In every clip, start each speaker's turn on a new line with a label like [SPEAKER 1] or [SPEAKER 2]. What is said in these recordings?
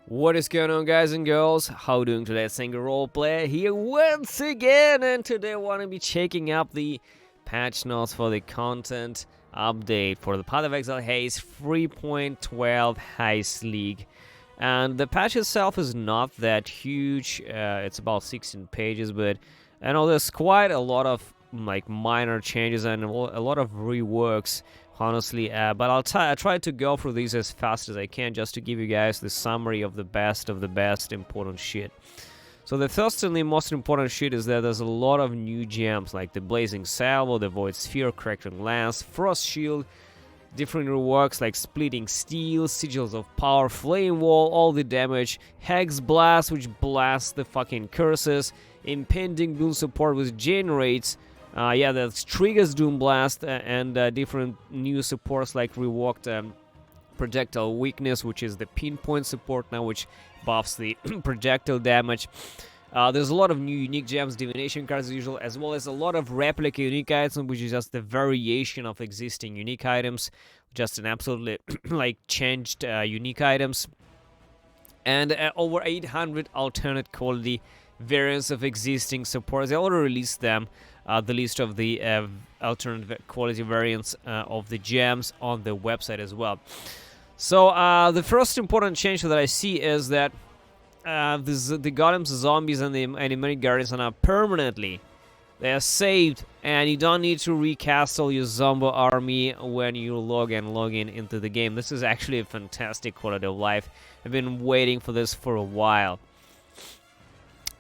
[SPEAKER 1] What is going on, guys and girls? How you doing today? Single Roleplay here once again, and today I want to be checking up the patch notes for the content update for the Path of Exile HEIST 3.12 HEIST League. And the patch itself is not that huge. It's about 16 pages, but I know there's quite a lot of minor changes and a lot of reworks, honestly, but I'll try to go through these as fast as I can, just to give you guys the summary of the best important shit. So the first and the most important shit is that there's a lot of new gems, like the Blazing Salvo, the Void Sphere, Crackling Lance, Frost Shield, different reworks like Splitting Steel, Sigils of Power, Flame Wall, all the damage, Hex Blast, which blasts the fucking curses, Impending Doom support, which generates that triggers Doom Blast, and different new supports like reworked projectile weakness, which is the pinpoint support now, which buffs the projectile damage. There's a lot of new unique gems, divination cards as usual, as well as a lot of replica unique items, which is just the variation of existing unique items, just an absolutely changed unique items, and over 800 alternate quality variants of existing supports. They already released them, the list of the alternate quality variants of the gems on the website as well. So the first important change that I see is that the Golems, zombies, and the enemy guardians are now permanently. They are saved, and you don't need to recastle your zombie army when you log in into the game. This is actually a fantastic quality of life. I've been waiting for this for a while.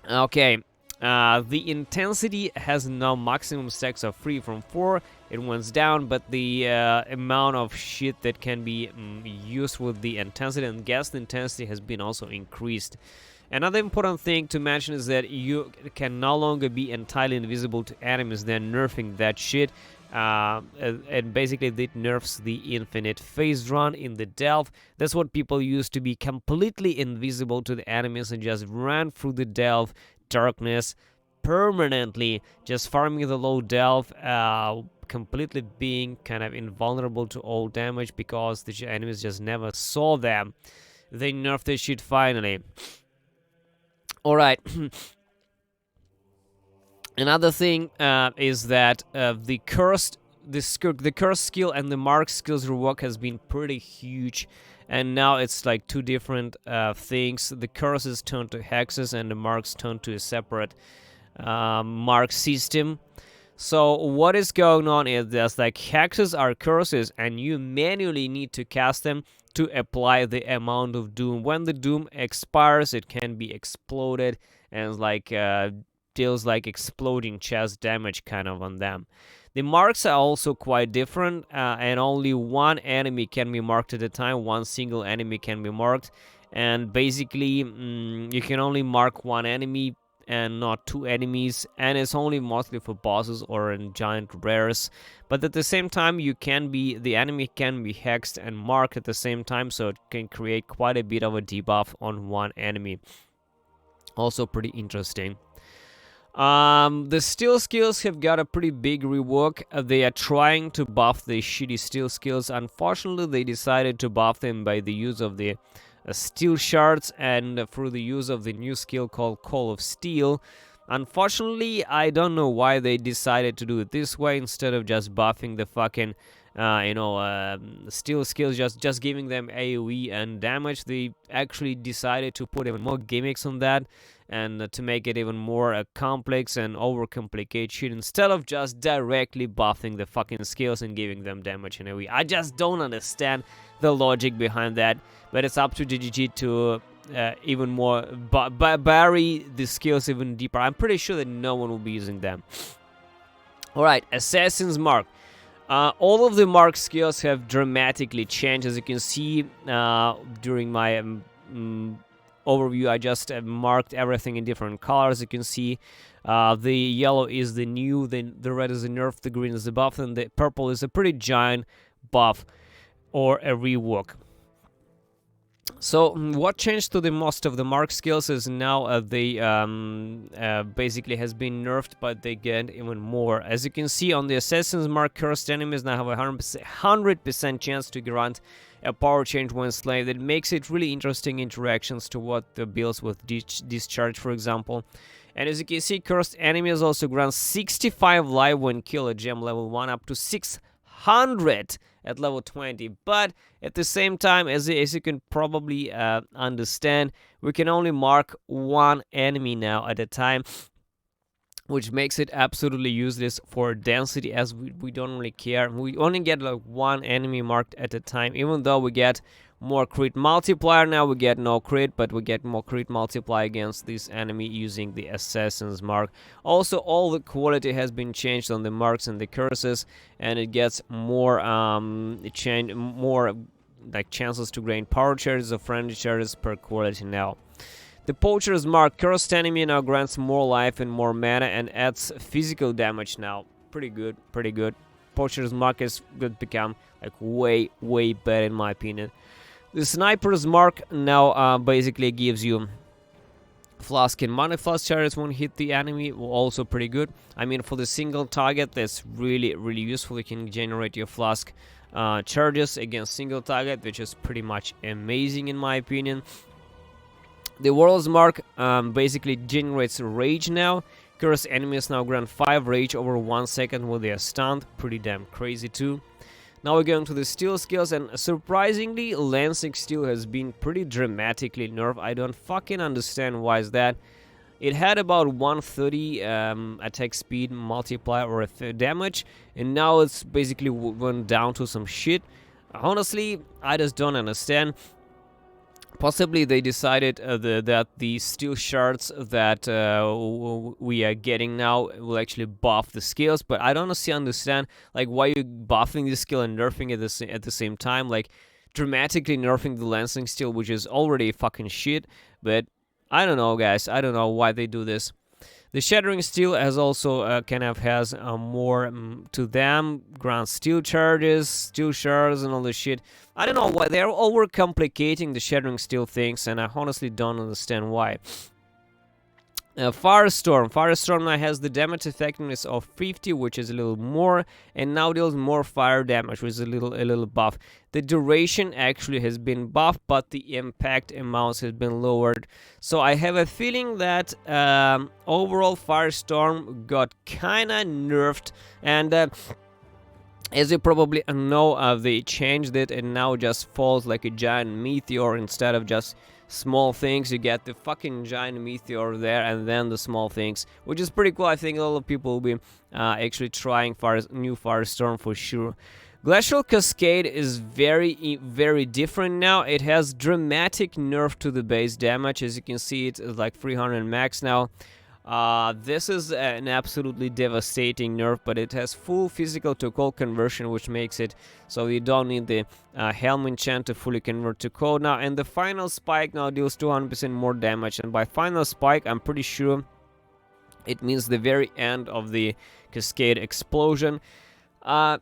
[SPEAKER 1] Okay, the intensity has now maximum stacks of 3 from 4. It went down, but the amount of shit that can be used with the intensity and gas intensity has been also increased. Another important thing to mention is that you can no longer be entirely invisible to enemies. They're nerfing that shit. And basically it nerfs the infinite phase run in the Delph. That's what people used to be completely invisible to the enemies and just ran through the Delph darkness permanently, just farming the low Delph, completely being kind of invulnerable to all damage because the enemies just never saw them. They nerfed this shit finally. Alright. Another thing is that the cursed skill and the mark skills rework has been pretty huge, and now it's like two different things. The curses turn to hexes, and the marks turn to a separate mark system. So what is going on is that hexes are curses, and you manually need to cast them to apply the amount of doom. When the doom expires, it can be exploded and deals exploding chest damage kind of on them. The marks are also quite different, and only one enemy can be marked at a time. One single enemy can be marked, and basically you can only mark one enemy and not two enemies, and it's only mostly for bosses or in giant rares. But at the same time, the enemy can be hexed and marked at the same time, so it can create quite a bit of a debuff on one enemy. Also pretty interesting. The steel skills have got a pretty big rework. They are trying to buff the shitty steel skills. Unfortunately, they decided to buff them by the use of the steel shards and through the use of the new skill called Call of Steel. Unfortunately, I don't know why they decided to do it this way instead of just buffing the fucking steel skills, just giving them AoE and damage. They actually decided to put even more gimmicks on that, and to make it even more complex and overcomplicate shit, instead of just directly buffing the fucking skills and giving them damage and AoE. I just don't understand the logic behind that, but it's up to GGG to even more bury the skills even deeper. I'm pretty sure that no one will be using them. Alright, Assassin's Mark. All of the mark skills have dramatically changed. As you can see during my overview, I just marked everything in different colors. You can see the yellow is the new, the red is the nerf, the green is the buff, and the purple is a pretty giant buff or a rework. So what changed to the most of the mark skills is now they basically has been nerfed, but they get even more. As you can see on the Assassin's Mark, cursed enemies now have a 100% chance to grant a power change when slayed. That makes it really interesting interactions to what the builds with discharge, for example. And as you can see, cursed enemies also grant 65 life when kill at gem level 1 up to 600 at level 20. But at the same time, as you can probably understand, we can only mark one enemy now at a time, which makes it absolutely useless for density, as we don't really care. We only get like one enemy marked at a time, even though we get more crit multiplier. Now we get no crit, but we get more crit multiply against this enemy using the Assassin's Mark. Also, all the quality has been changed on the marks and the curses, and it gets more more like chances to gain power charges or friendly charges per quality now. The Poacher's Mark, cursed enemy now grants more life and more mana and adds physical damage now. Pretty good, pretty good. Poacher's Mark is going to become like way better in my opinion. The Sniper's Mark now basically gives you flask and mana flask charges when hit the enemy, also pretty good. I mean, for the single target, that's really useful. You can generate your flask charges against single target, which is pretty much amazing in my opinion. The World's Mark basically generates rage now. Cursed enemies now grant 5 rage over 1 second when they are stunned. Pretty damn crazy too. Now we're going to the steel skills, and surprisingly, lancing steel has been pretty dramatically nerfed. I don't fucking understand why is that. It had about 130 attack speed multiplier or damage, and now it's basically went down to some shit. Honestly, I just don't understand. Possibly they decided that the steel shards that we are getting now will actually buff the skills, but I don't honestly understand like why you're buffing the skill and nerfing it at the same time, like dramatically nerfing the lancing steel, which is already fucking shit. But I don't know, guys. I don't know why they do this. The Shattering Steel has also kind of has more to them, grants steel charges, steel shards, and all this shit. I don't know why they're overcomplicating the Shattering Steel things, and I honestly don't understand why. Firestorm now has the damage effectiveness of 50, which is a little more, and now deals more fire damage, which is a little buff. The duration actually has been buffed, but the impact amounts has been lowered. So I have a feeling that overall Firestorm got kinda nerfed, and as you probably know, they changed it, and now just falls like a giant meteor instead of just small things. You get the fucking giant meteor there and then the small things, which is pretty cool. I think a lot of people will be actually trying new Firestorm for sure. Glacial Cascade is very different now. It has dramatic nerf to the base damage. As you can see, it's like 300 max now. This is an absolutely devastating nerf, but it has full physical to cold conversion, which makes it so you don't need the Helm enchant to fully convert to cold now. And the final spike now deals 200% more damage, and by final spike I'm pretty sure it means the very end of the cascade explosion. I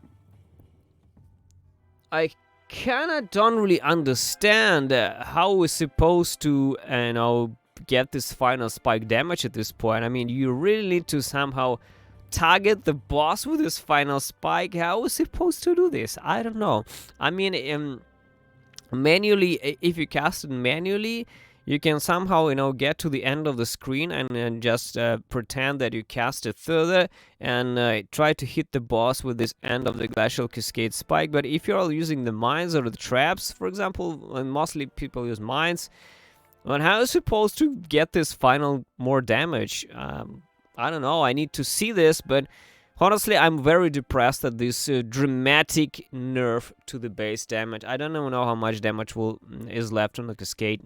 [SPEAKER 1] kinda don't really understand how we're supposed to get this final spike damage at this point. I mean, you really need to somehow target the boss with this final spike. How are we supposed to do this? I don't know. I mean, manually, if you cast it manually, you can somehow, get to the end of the screen and just pretend that you cast it further and try to hit the boss with this end of the glacial cascade spike. But if you're all using the mines or the traps, for example, and mostly people use mines, and how is supposed to get this final more damage? I don't know. I need to see this, but honestly, I'm very depressed at this dramatic nerf to the base damage. I don't even know how much damage is left on the cascade.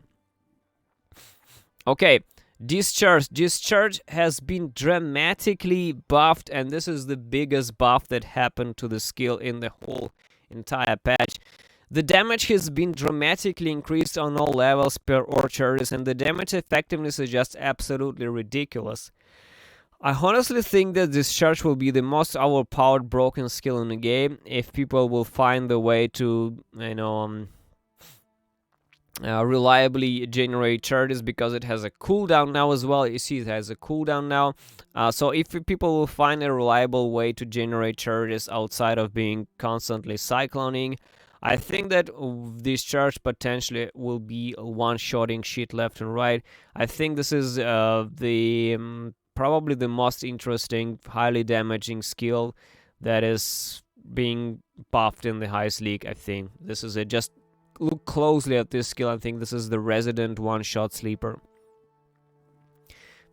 [SPEAKER 1] Okay, discharge. Discharge has been dramatically buffed, and this is the biggest buff that happened to the skill in the whole entire patch. The damage has been dramatically increased on all levels per orchards, and the damage effectiveness is just absolutely ridiculous. I honestly think that Discharge will be the most overpowered broken skill in the game if people will find the way to, reliably generate charges, because it has a cooldown now as well. You see, it has a cooldown now. So if people will find a reliable way to generate charges outside of being constantly cycloning, I think that discharge potentially will be one-shotting shit left and right. I think this is probably the most interesting, highly damaging skill that is being buffed in the highest league. I think this is it. Just look closely at this skill. I think this is the resident one-shot sleeper.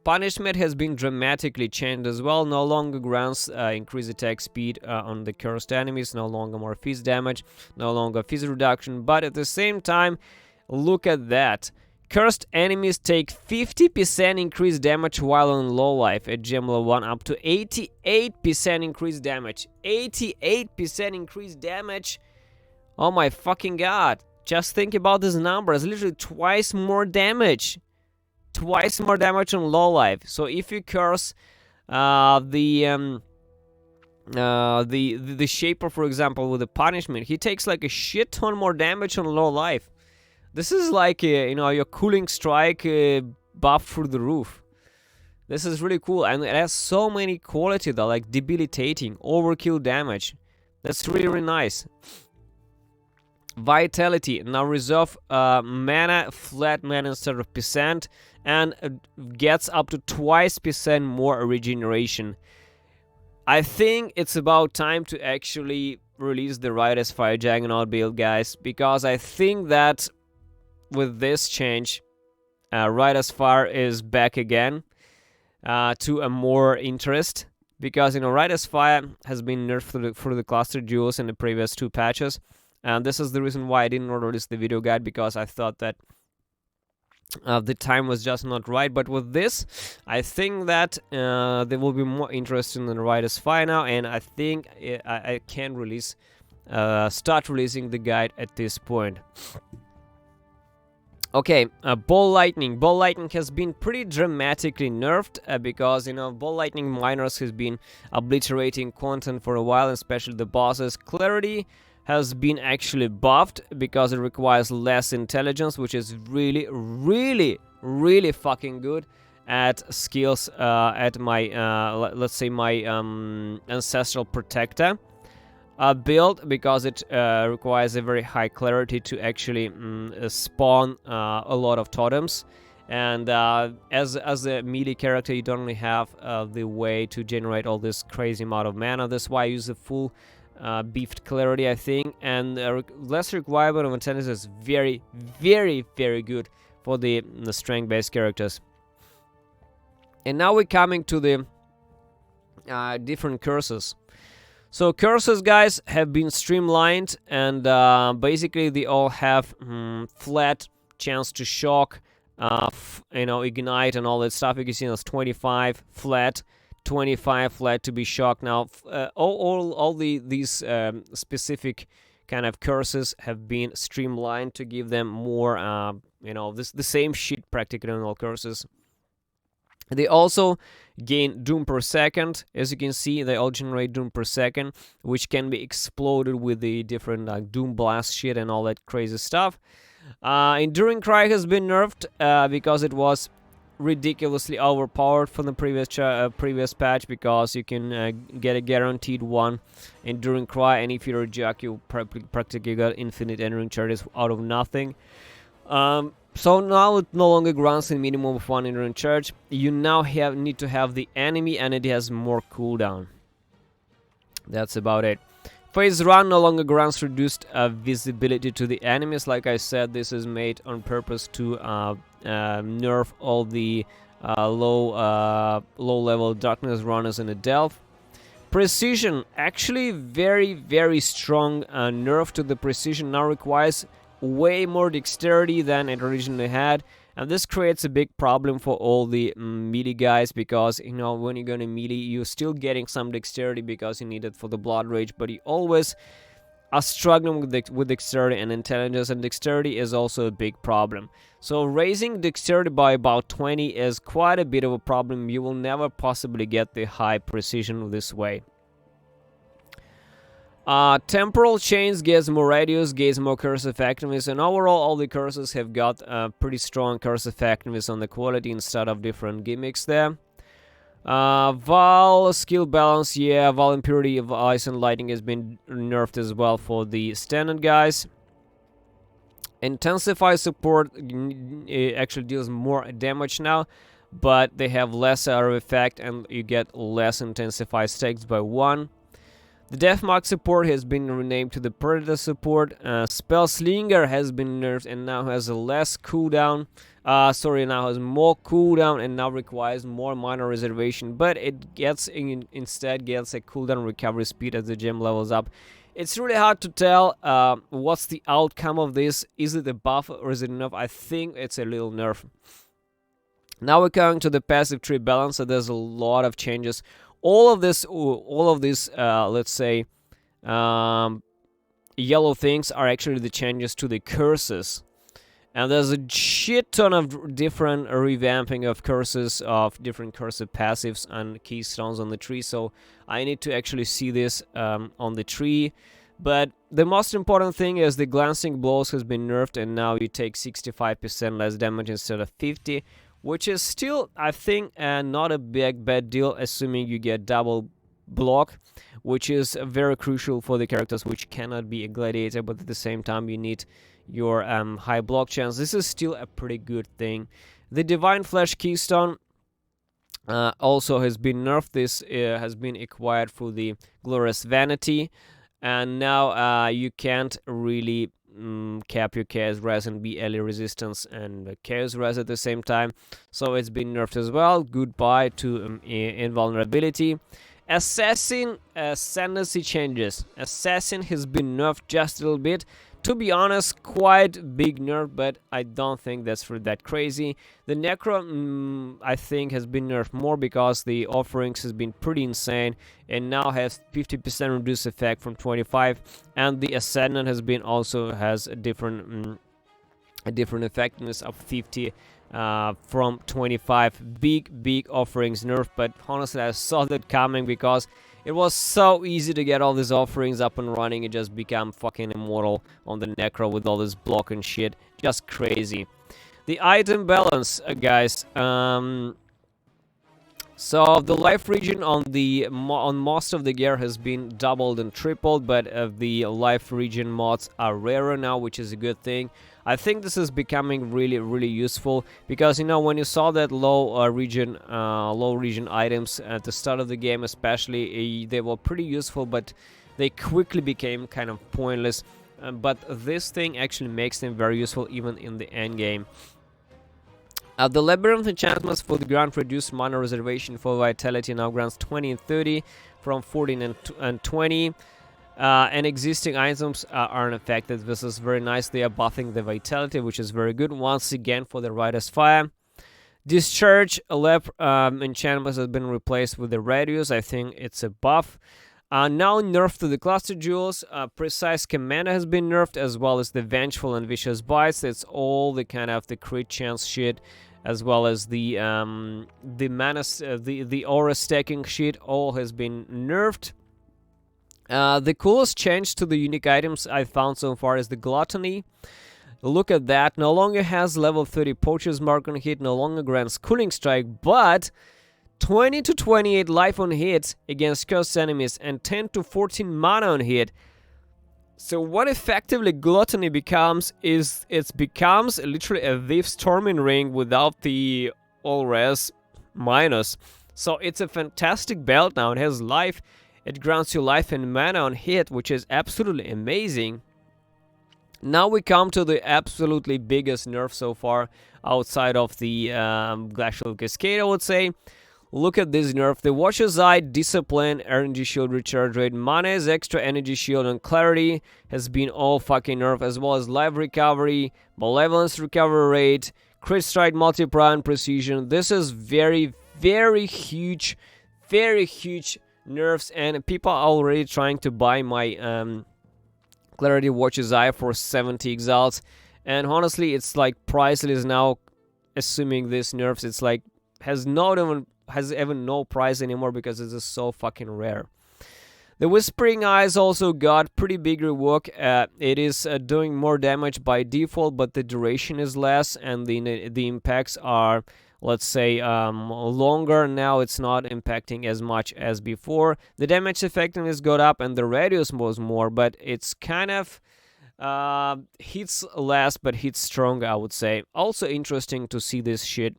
[SPEAKER 1] Punishment has been dramatically changed as well. No longer grants increased attack speed on the cursed enemies. No longer more phys damage. No longer phys reduction. But at the same time, look at that. Cursed enemies take 50% increased damage while on low life at gem level 1, up to 88% increased damage. 88% increased damage. Oh my fucking god. Just think about this number. It's literally twice more damage. Twice more damage on low life. So if you curse the Shaper, for example, with the punishment, he takes like a shit ton more damage on low life. This is like your cooling strike buff through the roof. This is really cool, and it has so many quality though, like debilitating, overkill damage. That's really, really nice. Vitality, now reserve mana, flat mana instead of percent, and gets up to twice percent more regeneration. I think it's about time to actually release the Riders Fire Juggernaut build, guys, because I think that with this change, Riders Fire is back again to a more interest, because Riders Fire has been nerfed for the cluster duels in the previous 2 patches. And this is the reason why I didn't release the video guide, because I thought that the time was just not right. But with this, I think that there will be more interest in the Riders Fire now, and I think I can release, start releasing the guide at this point. Okay, Ball Lightning. Ball Lightning has been pretty dramatically nerfed because, Ball Lightning miners has been obliterating content for a while, especially the bosses. Clarity has been actually buffed because it requires less intelligence, which is really, really, really fucking good at skills at my, let's say my Ancestral Protector build, because it requires a very high clarity to actually spawn a lot of totems. And as a melee character, you don't really have the way to generate all this crazy amount of mana. That's why I use the full beefed clarity, I think, and less requirement of intelligence is very, very, very good for the strength-based characters. And now we're coming to the different curses. So curses, guys, have been streamlined, and basically they all have flat chance to shock, ignite and all that stuff. You can see that's 25 flat, 25 flat to be shocked. Now all these specific kind of curses have been streamlined to give them more the same shit practically on all curses. They also gain Doom per second. As you can see, they all generate Doom per second, which can be exploded with the different Doom Blast shit and all that crazy stuff. Enduring Cry has been nerfed because it was ridiculously overpowered from the previous patch, because you can get a guaranteed 1 Enduring Cry, and if you're a Jack, you practically got infinite Enduring charges out of nothing. So now it no longer grants a minimum of 1 Enduring charge. You now need to have the enemy, and it has more cooldown. That's about it. Phase Run no longer grants reduced visibility to the enemies. Like I said, this is made on purpose to nerf all the low-level darkness runners in the Delph. Precision, actually very, very strong nerf to the precision. Now requires way more dexterity than it originally had, and this creates a big problem for all the melee guys, because when you're gonna melee, you're still getting some dexterity because you need it for the blood rage, but you always are struggling with dexterity and intelligence, and dexterity is also a big problem. So raising dexterity by about 20 is quite a bit of a problem. You will never possibly get the high precision this way. Temporal chains gets more radius, gets more curse effectiveness, and overall all the curses have got pretty strong curse effectiveness on the quality instead of different gimmicks there. Val skill balance, yeah, Val impurity of ice and lightning has been nerfed as well for the standard guys. Intensify support actually deals more damage now, but they have less arrow effect and you get less intensify stacks by 1. The Death Mark support has been renamed to the Predator support. Spelllinger has been nerfed and now has a less cooldown. Now has more cooldown and now requires more mana reservation, but it gets instead gets a cooldown recovery speed as the gem levels up. It's really hard to tell what's the outcome of this. Is it a buff or is it enough? I think it's a little nerf. Now we're going to the passive tree balance, so there's a lot of changes. All of this, let's say, yellow things are actually the changes to the curses. And there's a shit ton of different revamping of curses, of different cursive passives and keystones on the tree. So I need to actually see this on the tree. But the most important thing is the glancing blows has been nerfed and now you take 65% less damage instead of 50%. Which is still, I think, not a bad deal, assuming you get double block, which is very crucial for the characters which cannot be a gladiator, but at the same time you need your high block chance. This is still a pretty good thing. The Divine Flesh Keystone also has been nerfed. This has been acquired for the Glorious Vanity, and now you can't really cap your Chaos Res and be ally resistance and Chaos Res at the same time, so it's been nerfed as well. Goodbye to invulnerability. Assassin Ascendancy changes. Assassin has been nerfed just a little bit. To be honest, quite big nerf, but I don't think that's that crazy. The Necro, I think, has been nerfed more because the offerings has been pretty insane and now has 50% reduced effect from 25, and the Ascendant has been has a different effectiveness of 50 from 25. Big offerings nerf, but honestly I saw that coming because it was so easy to get all these offerings up and running. It just became fucking immortal on the Necro with all this block and shit. Just crazy. The item balance, guys. So the life region on most of the gear has been doubled and tripled, but the life region mods are rarer now, which is a good thing. I think this is becoming really useful because, you know, when you saw that low region items at the start of the game, especially, they were pretty useful, but they quickly became kind of pointless. But this thing actually makes them very useful even in the end game. The Labyrinth enchantments for the ground reduced mana reservation for vitality now grants 20 and 30 from 14 and 20. And existing items are unaffected. This is very nice. They are buffing the vitality, which is very good. Once again for the Rider's Fire. Discharge enchantments has been replaced with the radius. I think it's a buff. Now nerfed to the cluster jewels. Precise Commander has been nerfed, as well as the Vengeful and Vicious Bites. It's all the kind of the crit chance shit, as well as the aura stacking shit. All has been nerfed. The coolest change to the unique items I found so far is the Gluttony. Look at that. No longer has level 30 Poacher's Mark on hit, no longer grants Cooling Strike, but 20 to 28 life on hit against cursed enemies and 10 to 14 mana on hit. So what effectively Gluttony becomes is it becomes literally a Thief's Storming Ring without the all-res minus. So it's a fantastic belt now. It has life. It grants you life and mana on hit, which is absolutely amazing. Now we come to the absolutely biggest nerf so far outside of the glacial cascade, I would say. Look at this nerf. The Watcher's Eye, Discipline, Energy Shield recharge rate, Mana's extra Energy Shield, and Clarity has been all fucking nerfed, as well as Life Recovery, Malevolence recovery rate, Crit Strike, Multiply, and Precision. This is very huge nerfs, and people are already trying to buy my Clarity Watcher's Eye for 70 exiles, and honestly it's like priceless now. Assuming this nerfs, it's like has even no price anymore because it's just so fucking rare. The Whispering Eyes also got pretty big rework. It is doing more damage by default, but the duration is less, and the impacts are, let's say, longer. Now it's not impacting as much as before. The damage effectiveness got up, and the radius was more, but it's kind of hits less, but hits stronger, I would say. Also interesting to see this shit.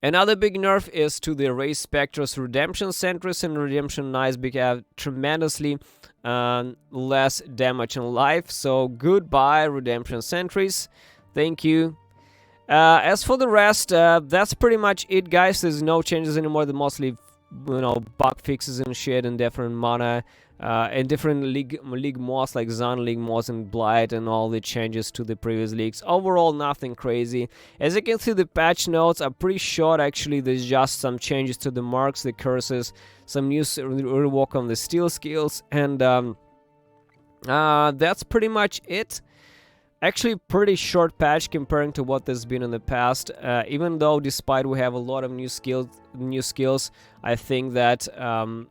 [SPEAKER 1] Another big nerf is to the race Spectres. Redemption Sentries and Redemption Knights have tremendously less damage in life, so goodbye Redemption Sentries. Thank you. As for the rest, that's pretty much it, guys. There's no changes anymore. They're mostly, bug fixes and shit, and different mana, and different league mods like Zan League mods and Blight, and all the changes to the previous leagues. Overall, nothing crazy. As you can see, the patch notes are pretty short. Actually, there's just some changes to the marks, the curses, some new rework on the steel skills, and that's pretty much it. Actually, pretty short patch comparing to what there's been in the past. Even though, despite we have a lot of new skills, I think that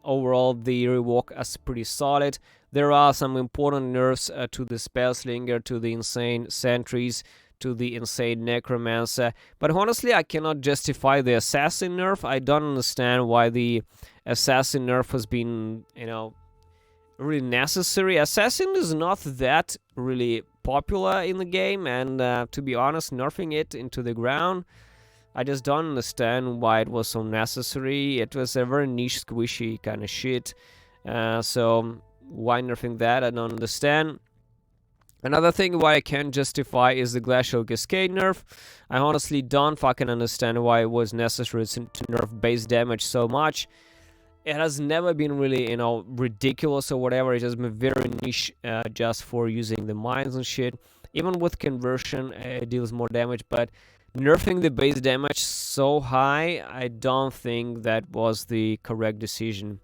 [SPEAKER 1] overall the rework is pretty solid. There are some important nerfs to the spelllinger, to the insane sentries, to the insane necromancer. But honestly, I cannot justify the assassin nerf. I don't understand why the assassin nerf has been, really necessary. Assassin is not that really popular in the game, and to be honest, nerfing it into the ground, I just don't understand why it was so necessary. It was a very niche, squishy kind of shit, so why nerfing that, I don't understand. Another thing why I can't justify is the glacial cascade nerf. I honestly don't fucking understand why it was necessary to nerf base damage so much. It has never been really, ridiculous or whatever. It has been very niche, just for using the mines and shit. Even with conversion, it deals more damage, but nerfing the base damage so high, I don't think that was the correct decision.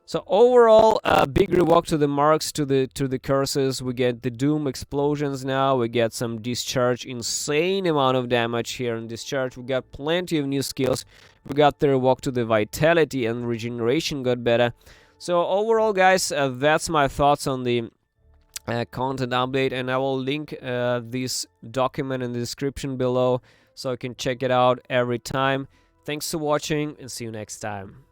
[SPEAKER 1] So overall, big rework to the marks, to the curses. We get the Doom explosions now. We get some discharge, insane amount of damage here in discharge. We got plenty of new skills. We got the rework to the vitality, and regeneration got better. So overall, guys, that's my thoughts on the content update, and I will link this document in the description below, so you can check it out every time. Thanks for watching, and see you next time.